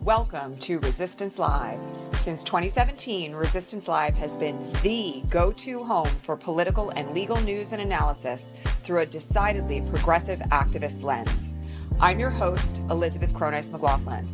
Welcome to Resistance Live. Since 2017, Resistance Live has been the go-to home for political and legal news and analysis through a decidedly progressive activist lens. I'm your host, Elizabeth Cronise McLaughlin.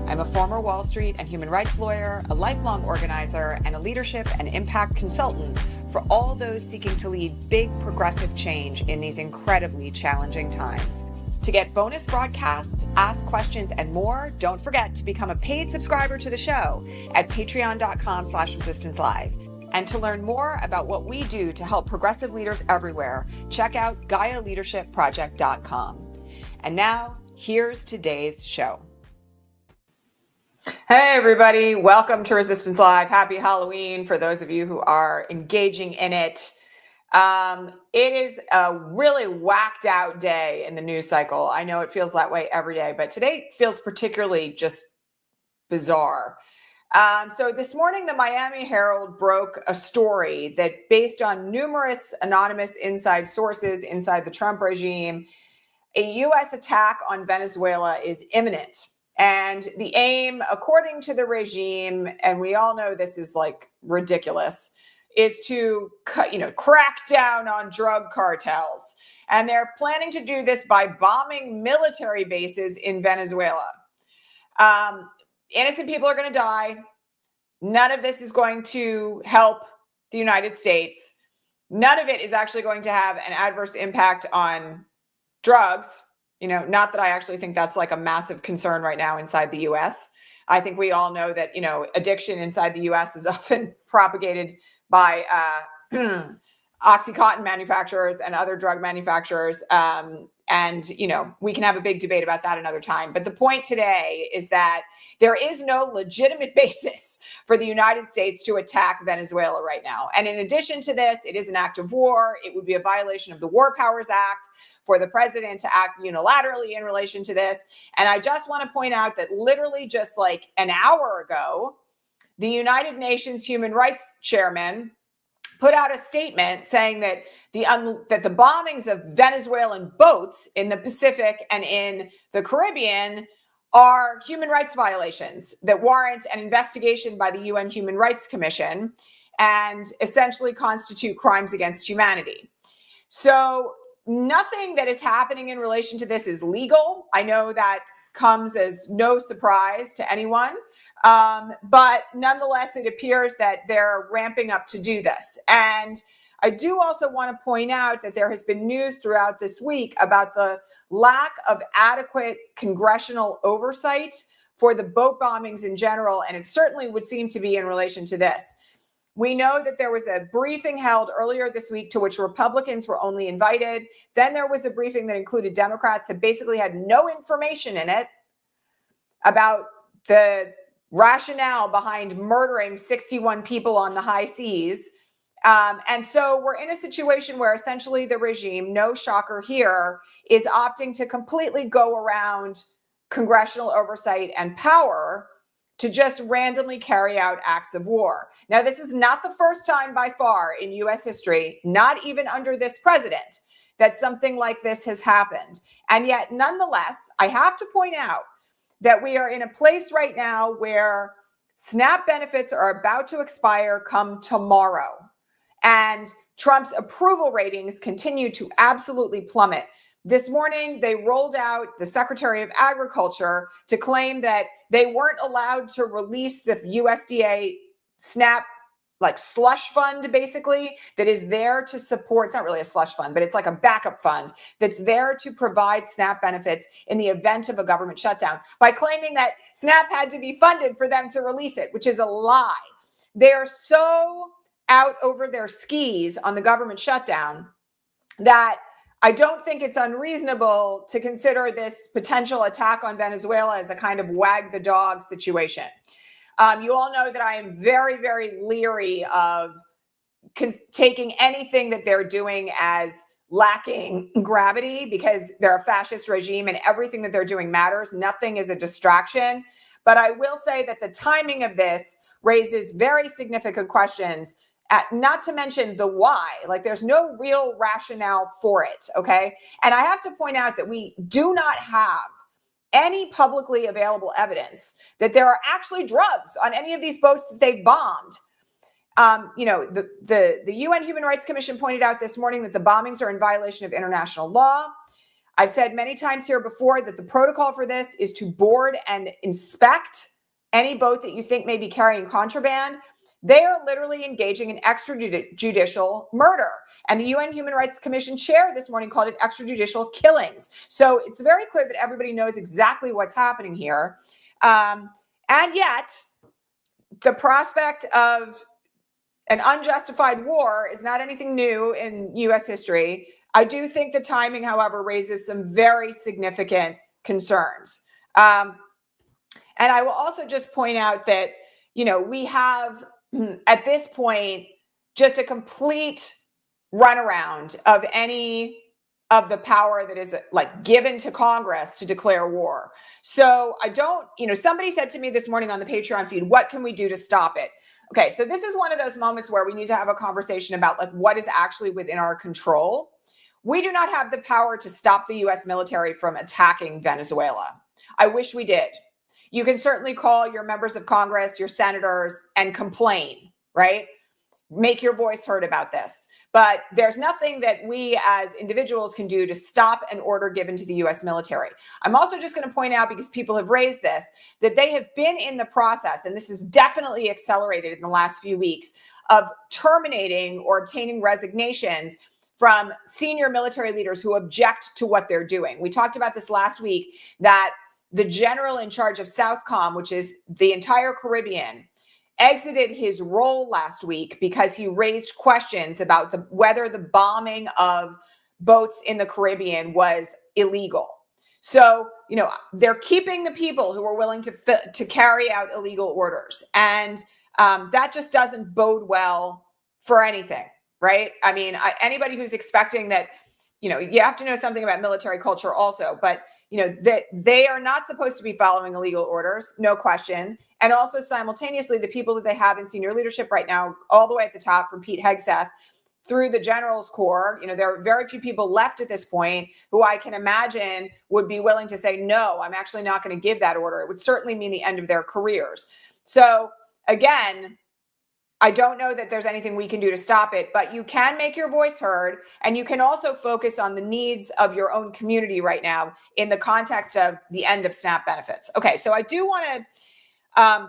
I'm a former Wall Street and human rights lawyer, a lifelong organizer, and a leadership and impact consultant for all those seeking to lead big progressive change in these incredibly challenging times. To get bonus broadcasts, ask questions, and more, don't forget to become a paid subscriber to the show at patreon.com/resistancelive. And to learn more about what we do to help progressive leaders everywhere, check out GaiaLeadershipProject.com. And now, here's today's show. Hey, everybody. Welcome to Resistance Live. Happy Halloween for those of you who are engaging in it. It is a really whacked out day in the news cycle. I know it feels that way every day, but today feels particularly just bizarre. So this morning, the Miami Herald broke a story that, based on numerous anonymous inside sources inside the Trump regime, a U.S. attack on Venezuela is imminent. And the aim, according to the regime, and we all know this is like ridiculous, is to crack down on drug cartels. And they're planning to do this by bombing military bases in Venezuela. Innocent people are going to die. None of this is going to help the United States. None of it is actually going to have an adverse impact on drugs. Not that I actually think that's like a massive concern right now inside the US. I think we all know that, addiction inside the US is often propagated by Oxycontin manufacturers and other drug manufacturers. And we can have a big debate about that another time. But the point today is that there is no legitimate basis for the United States to attack Venezuela right now. And in addition to this, it is an act of war. It would be a violation of the War Powers Act for the president to act unilaterally in relation to this. And I just want to point out that literally just like an hour ago, the United Nations Human Rights Chairman put out a statement saying that the bombings of Venezuelan boats in the Pacific and in the Caribbean are human rights violations that warrant an investigation by the UN Human Rights Commission and essentially constitute crimes against humanity. So nothing that is happening in relation to this is legal. I know that comes as no surprise to anyone. But nonetheless, it appears that they're ramping up to do this. And I do also want to point out that there has been news throughout this week about the lack of adequate congressional oversight for the boat bombings in general. And it certainly would seem to be in relation to this. We know that there was a briefing held earlier this week to which Republicans were only invited. Then there was a briefing that included Democrats that basically had no information in it about the rationale behind murdering 61 people on the high seas. And so we're in a situation where essentially the regime, no shocker here, is opting to completely go around congressional oversight and power to just randomly carry out acts of war. Now, this is not the first time by far in U.S. history, not even under this president, that something like this has happened. And yet, nonetheless, I have to point out that we are in a place right now where SNAP benefits are about to expire come tomorrow. And Trump's approval ratings continue to absolutely plummet. This morning, they rolled out the Secretary of Agriculture to claim that they weren't allowed to release the USDA SNAP slush fund, basically, that is there to support. It's not really a slush fund, but it's like a backup fund that's there to provide SNAP benefits in the event of a government shutdown, by claiming that SNAP had to be funded for them to release it, which is a lie. They're so out over their skis on the government shutdown that I don't think it's unreasonable to consider this potential attack on Venezuela as a kind of wag the dog situation. You all know that I am very, very leery of taking anything that they're doing as lacking gravity, because they're a fascist regime and everything that they're doing matters. Nothing is a distraction. But I will say that the timing of this raises very significant questions, not to mention the why. There's no real rationale for it, okay? And I have to point out that we do not have any publicly available evidence that there are actually drugs on any of these boats that they've bombed. The UN Human Rights Commission pointed out this morning that the bombings are in violation of international law. I've said many times here before that the protocol for this is to board and inspect any boat that you think may be carrying contraband. They are literally engaging in extrajudicial murder. And the UN Human Rights Commission chair this morning called it extrajudicial killings. So it's very clear that everybody knows exactly what's happening here. And yet, the prospect of an unjustified war is not anything new in U.S. history. I do think the timing, however, raises some very significant concerns. And I will also just point out that, we have at this point just a complete runaround of any of the power that is given to Congress to declare war. So I don't, somebody said to me this morning on the Patreon feed, what can we do to stop it? Okay, so this is one of those moments where we need to have a conversation about what is actually within our control. We do not have the power to stop the US military from attacking Venezuela. I wish we did. You can certainly call your members of Congress, your senators, and complain, right? Make your voice heard about this. But there's nothing that we as individuals can do to stop an order given to the US military. I'm also just going to point out, because people have raised this, that they have been in the process, and this is definitely accelerated in the last few weeks, of terminating or obtaining resignations from senior military leaders who object to what they're doing. We talked about this last week, that the general in charge of Southcom, which is the entire Caribbean, exited his role last week because he raised questions about whether the bombing of boats in the Caribbean was illegal. So, they're keeping the people who are willing to carry out illegal orders. And that just doesn't bode well for anything, right? I mean, anybody who's expecting that, you have to know something about military culture also, but that they are not supposed to be following illegal orders, no question. And also simultaneously, the people that they have in senior leadership right now, all the way at the top, from Pete Hegseth through the General's Corps, there are very few people left at this point who I can imagine would be willing to say, no, I'm actually not going to give that order. It would certainly mean the end of their careers. So again, I don't know that there's anything we can do to stop it, but you can make your voice heard, and you can also focus on the needs of your own community right now in the context of the end of SNAP benefits. Okay, so I do want to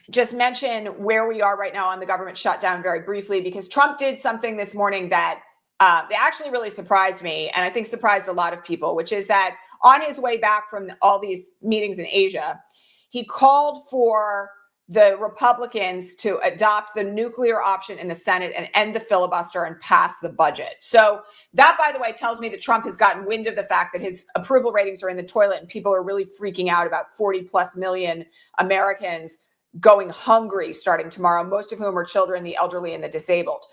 just mention where we are right now on the government shutdown very briefly, because Trump did something this morning that actually really surprised me, and I think surprised a lot of people, which is that on his way back from all these meetings in Asia, he called for the Republicans to adopt the nuclear option in the Senate and end the filibuster and pass the budget. So that, by the way, tells me that Trump has gotten wind of the fact that his approval ratings are in the toilet and people are really freaking out about 40 plus million Americans going hungry starting tomorrow, most of whom are children, the elderly, and the disabled.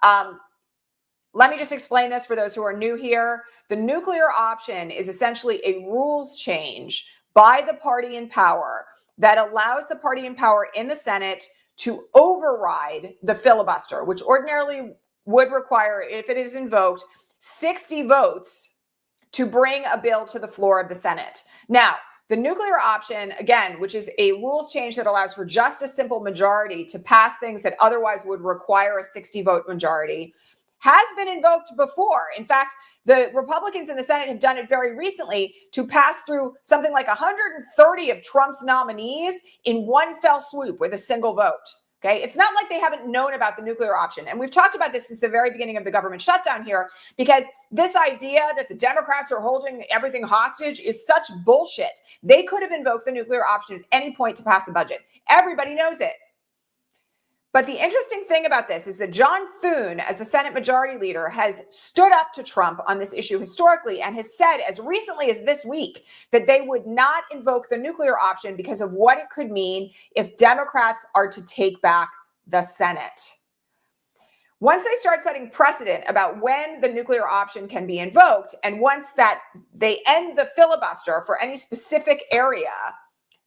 Let me just explain this for those who are new here. The nuclear option is essentially a rules change by the party in power that allows the party in power in the Senate to override the filibuster, which ordinarily would require, if it is invoked, 60 votes to bring a bill to the floor of the Senate. Now, the nuclear option, again, which is a rules change that allows for just a simple majority to pass things that otherwise would require a 60-vote majority, has been invoked before. In fact, the Republicans in the Senate have done it very recently to pass through something like 130 of Trump's nominees in one fell swoop with a single vote. Okay, it's not like they haven't known about the nuclear option. And we've talked about this since the very beginning of the government shutdown here, because this idea that the Democrats are holding everything hostage is such bullshit. They could have invoked the nuclear option at any point to pass a budget. Everybody knows it. But the interesting thing about this is that John Thune, as the Senate Majority Leader, has stood up to Trump on this issue historically and has said as recently as this week that they would not invoke the nuclear option because of what it could mean if Democrats are to take back the Senate. Once they start setting precedent about when the nuclear option can be invoked, and once that they end the filibuster for any specific area,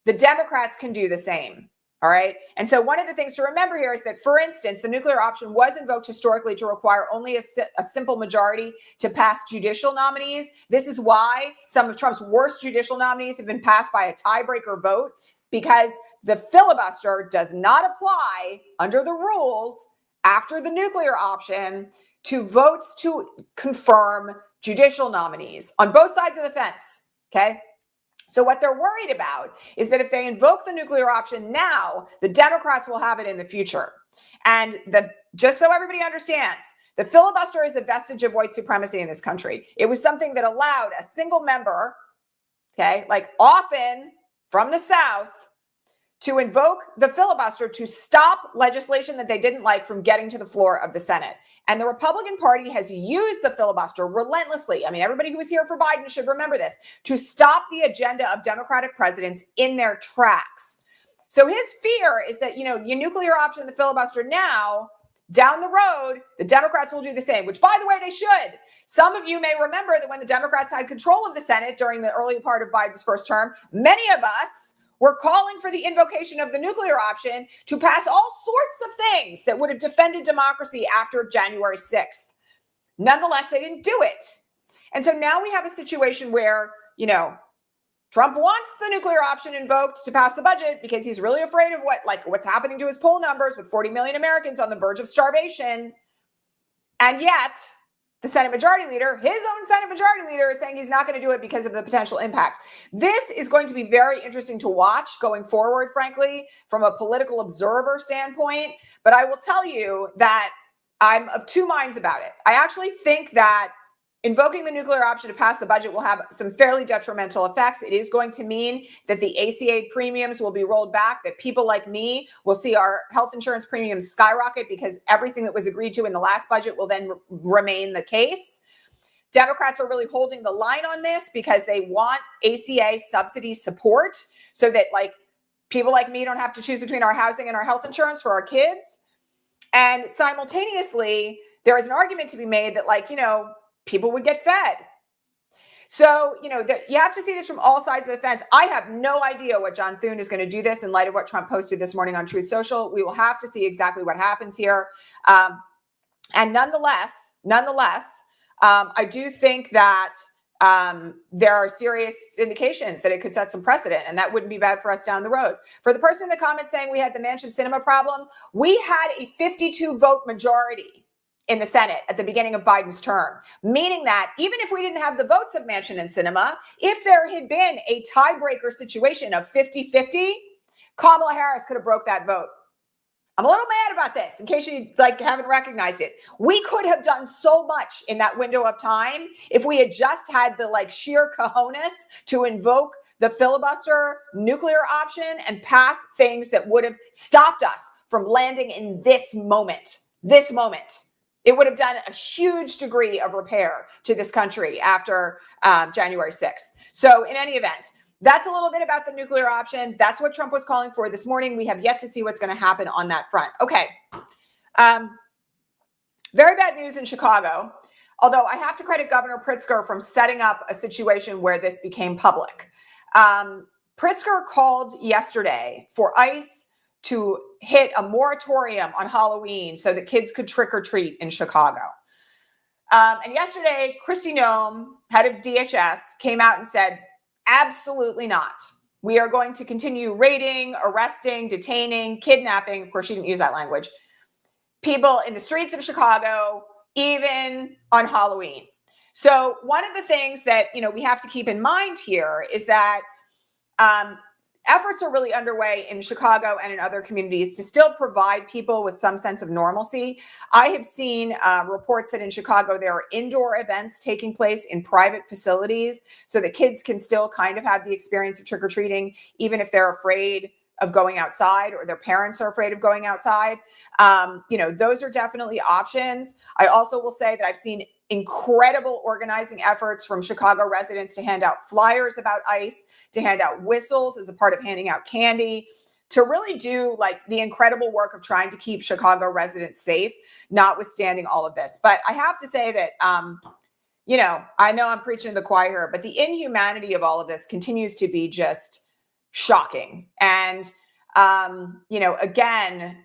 the Democrats can do the same. All right. And so one of the things to remember here is that, for instance, the nuclear option was invoked historically to require only a simple majority to pass judicial nominees. This is why some of Trump's worst judicial nominees have been passed by a tiebreaker vote, because the filibuster does not apply under the rules after the nuclear option to votes to confirm judicial nominees on both sides of the fence. Okay. So what they're worried about is that if they invoke the nuclear option now, the Democrats will have it in the future. And just so everybody understands, the filibuster is a vestige of white supremacy in this country. It was something that allowed a single member, okay, like often from the South, to invoke the filibuster to stop legislation that they didn't like from getting to the floor of the Senate. And the Republican Party has used the filibuster relentlessly. I mean, everybody who was here for Biden should remember this, to stop the agenda of Democratic presidents in their tracks. So his fear is that, your nuclear option, the filibuster now, down the road, the Democrats will do the same, which, by the way, they should. Some of you may remember that when the Democrats had control of the Senate during the early part of Biden's first term, many of us were calling for the invocation of the nuclear option to pass all sorts of things that would have defended democracy after January 6th. Nonetheless, they didn't do it. And so now we have a situation where, Trump wants the nuclear option invoked to pass the budget because he's really afraid of what's happening to his poll numbers with 40 million Americans on the verge of starvation. And yet, the Senate Majority Leader, his own Senate Majority Leader, is saying he's not going to do it because of the potential impact. This is going to be very interesting to watch going forward, frankly, from a political observer standpoint. But I will tell you that I'm of two minds about it. I actually think that invoking the nuclear option to pass the budget will have some fairly detrimental effects. It is going to mean that the ACA premiums will be rolled back, that people like me will see our health insurance premiums skyrocket because everything that was agreed to in the last budget will then remain the case. Democrats are really holding the line on this because they want ACA subsidy support so that people like me don't have to choose between our housing and our health insurance for our kids. And simultaneously, there is an argument to be made that people would get fed. So, you have to see this from all sides of the fence. I have no idea what John Thune is going to do this in light of what Trump posted this morning on Truth Social. We will have to see exactly what happens here. And nonetheless, I do think that there are serious indications that it could set some precedent, and that wouldn't be bad for us down the road. For the person in the comments saying we had the Mansion Cinema problem, we had a 52 vote majority in the Senate at the beginning of Biden's term, meaning that even if we didn't have the votes of Manchin and Sinema, if there had been a tiebreaker situation of 50-50, Kamala Harris could have broke that vote. I'm a little mad about this, in case you haven't recognized it. We could have done so much in that window of time if we had just had the sheer cojones to invoke the filibuster nuclear option and pass things that would have stopped us from landing in this moment. It would have done a huge degree of repair to this country after January 6th. So in any event, that's a little bit about the nuclear option. That's what Trump was calling for this morning. We have yet to see what's going to happen on that front. Okay. Very bad news in Chicago, although I have to credit Governor Pritzker from setting up a situation where this became public. Pritzker called yesterday for ICE to hit a moratorium on Halloween so that kids could trick or treat in Chicago. And yesterday, Kristi Noem, head of DHS, came out and said, absolutely not. We are going to continue raiding, arresting, detaining, kidnapping. Of course, she didn't use that language. People in the streets of Chicago, even on Halloween. So one of the things that we have to keep in mind here is that efforts are really underway in Chicago and in other communities to still provide people with some sense of normalcy. I have seen reports that in Chicago, there are indoor events taking place in private facilities so that kids can still kind of have the experience of trick-or-treating, even if they're afraid of going outside or their parents are afraid of going outside. Those are definitely options. I also will say that I've seen incredible organizing efforts from Chicago residents to hand out flyers about ICE, to hand out whistles as a part of handing out candy, to really do the incredible work of trying to keep Chicago residents safe, notwithstanding all of this. But I have to say that, I know I'm preaching to the choir here, but the inhumanity of all of this continues to be just shocking. And Again,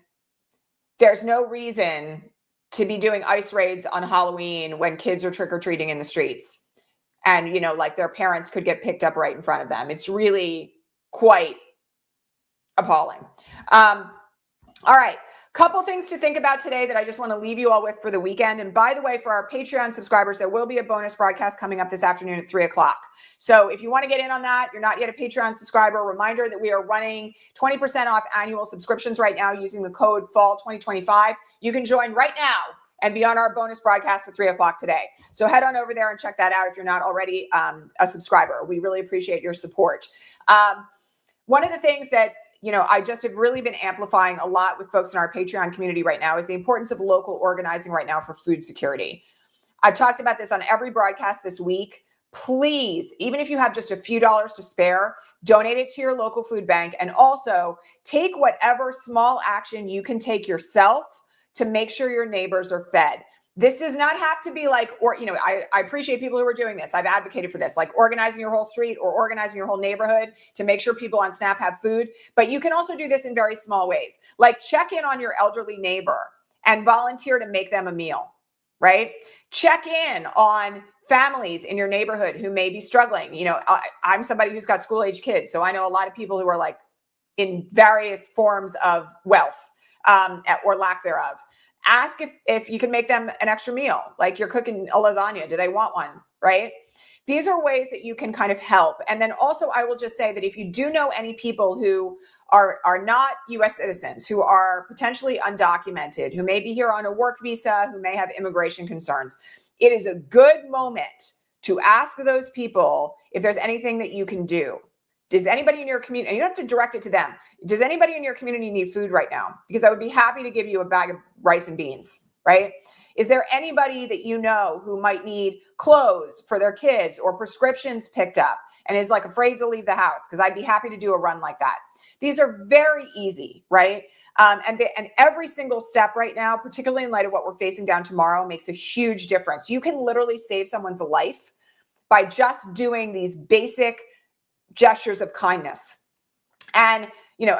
there's no reason to be doing ICE raids on Halloween when kids are trick-or-treating in the streets. And, like their parents could get picked up right in front of them. It's really quite appalling. All right. Couple things to think about today that I just want to leave you all with for the weekend. And by the way, for our Patreon subscribers, there will be a bonus broadcast coming up this afternoon at 3:00. So if you want to get in on that, you're not yet a Patreon subscriber, reminder that we are running 20% off annual subscriptions right now using the code FALL2025. You can join right now and be on our bonus broadcast at 3:00 today. So head on over there and check that out if you're not already a subscriber. We really appreciate your support. One of the things that I just have really been amplifying a lot with folks in our Patreon community right now is the importance of local organizing right now for food security. I've talked about this on every broadcast this week. Please, even if you have just a few dollars to spare, donate it to your local food bank, and also take whatever small action you can take yourself to make sure your neighbors are fed. This does not have to be like, I appreciate people who are doing this. I've advocated for this, like organizing your whole street or organizing your whole neighborhood to make sure people on SNAP have food. But you can also do this in very small ways, like check in on your elderly neighbor and volunteer to make them a meal, right? Check in on families in your neighborhood who may be struggling. I'm somebody who's got school-age kids, so I know a lot of people who are like in various forms of wealth or lack thereof. Ask if you can make them an extra meal, like you're cooking a lasagna. Do they want one, right? These are ways that you can kind of help. And then also, I will just say that if you do know any people who are not U.S. citizens, who are potentially undocumented, who may be here on a work visa, who may have immigration concerns, it is a good moment to ask those people if there's anything that you can do. Does anybody in your community, and you don't have to direct it to them, does anybody in your community need food right now? Because I would be happy to give you a bag of rice and beans, right? Is there anybody that you know who might need clothes for their kids or prescriptions picked up and is like afraid to leave the house? Because I'd be happy to do a run like that. These are very easy, right? And every single step right now, particularly in light of what we're facing down tomorrow, makes a huge difference. You can literally save someone's life by just doing these basic gestures of kindness. And,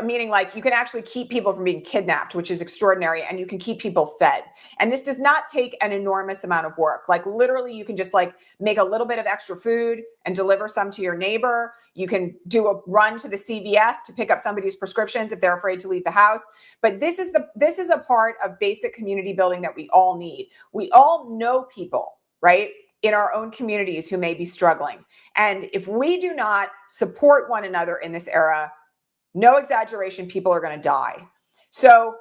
meaning like you can actually keep people from being kidnapped, which is extraordinary, and you can keep people fed. And this does not take an enormous amount of work. Like literally you can just like make a little bit of extra food and deliver some to your neighbor. You can do a run to the CVS to pick up somebody's prescriptions if they're afraid to leave the house. But this is a part of basic community building that we all need. We all know people, right, in our own communities who may be struggling. And if we do not support one another in this era, no exaggeration, people are going to die. So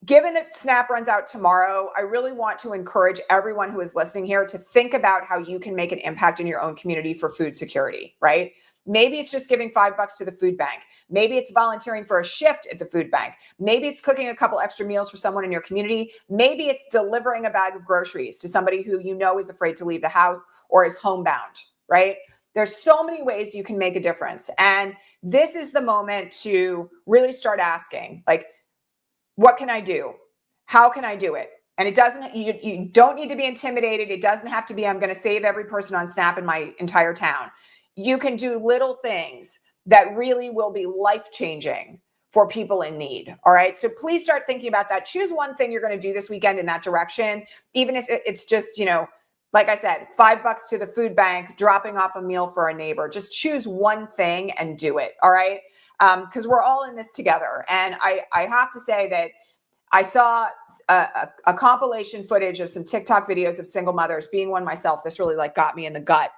given that SNAP runs out tomorrow, I really want to encourage everyone who is listening here to think about how you can make an impact in your own community for food security, right? Maybe it's just giving $5 to the food bank. Maybe it's volunteering for a shift at the food bank. Maybe it's cooking a couple extra meals for someone in your community. Maybe it's delivering a bag of groceries to somebody who is afraid to leave the house or is homebound, right? There's so many ways you can make a difference. And this is the moment to really start asking, like, what can I do? How can I do it? And you don't need to be intimidated. It doesn't have to be, I'm going to save every person on SNAP in my entire town. You can do little things that really will be life-changing for people in need. All right. So please start thinking about that. Choose one thing you're going to do this weekend in that direction, even if it's just, like I said, $5 to the food bank, dropping off a meal for a neighbor. Just choose one thing and do it. All right. Because we're all in this together. And I have to say that I saw a compilation footage of some TikTok videos of single mothers, being one myself. This really got me in the gut,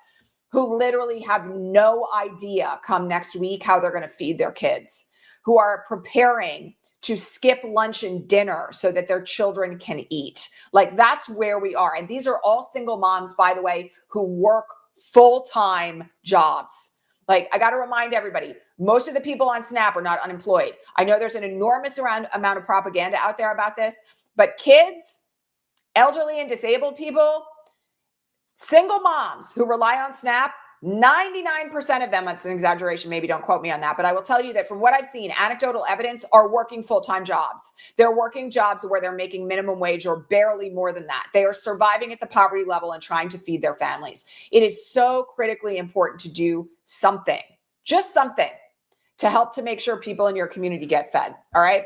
who literally have no idea come next week how they're going to feed their kids, who are preparing to skip lunch and dinner so that their children can eat. That's where we are. And these are all single moms, by the way, who work full-time jobs. I got to remind everybody, most of the people on SNAP are not unemployed. I know there's an enormous amount of propaganda out there about this, but kids, elderly and disabled people, single moms who rely on SNAP, 99% of them, that's an exaggeration, maybe don't quote me on that, but I will tell you that from what I've seen, anecdotal evidence, are working full-time jobs. They're working jobs where they're making minimum wage or barely more than that. They are surviving at the poverty level and trying to feed their families. It is so critically important to do something, just something, to help to make sure people in your community get fed. All right.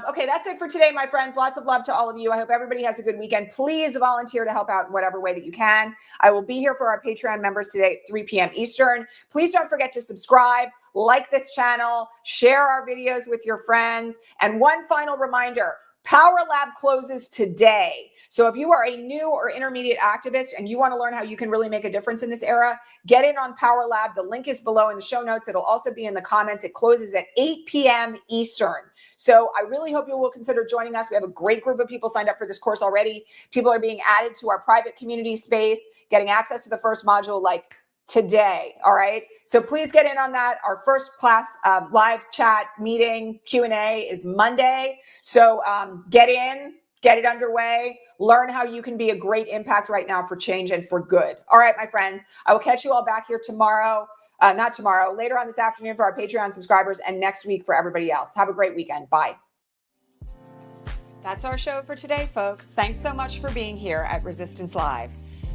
Okay, that's it for today, my friends. Lots of love to all of you. I hope everybody has a good weekend. Please volunteer to help out in whatever way that you can. I will be here for our Patreon members today at 3 p.m. Eastern. Please don't forget to subscribe, like this channel, share our videos with your friends. And one final reminder, Power Lab closes today. So if you are a new or intermediate activist and you want to learn how you can really make a difference in this era, get in on Power Lab. The link is below in the show notes. It'll also be in the comments. It closes at 8 p.m. Eastern. So I really hope you will consider joining us. We have a great group of people signed up for this course already. People are being added to our private community space, getting access to the first module like today. All right. So please get in on that. Our first class live chat meeting Q&A is Monday. So get in, get it underway, learn how you can be a great impact right now for change and for good. All right, my friends, I will catch you all back here tomorrow. Not tomorrow, later on this afternoon for our Patreon subscribers and next week for everybody else. Have a great weekend. Bye. That's our show for today, folks. Thanks so much for being here at Resistance Live.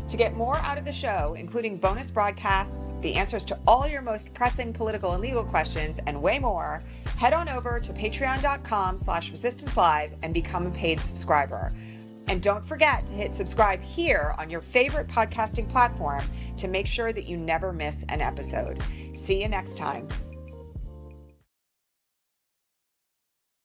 To get more out of the show, including bonus broadcasts, the answers to all your most pressing political and legal questions, and way more, head on over to patreon.com/resistancelive and become a paid subscriber. And don't forget to hit subscribe here on your favorite podcasting platform to make sure that you never miss an episode. See you next time.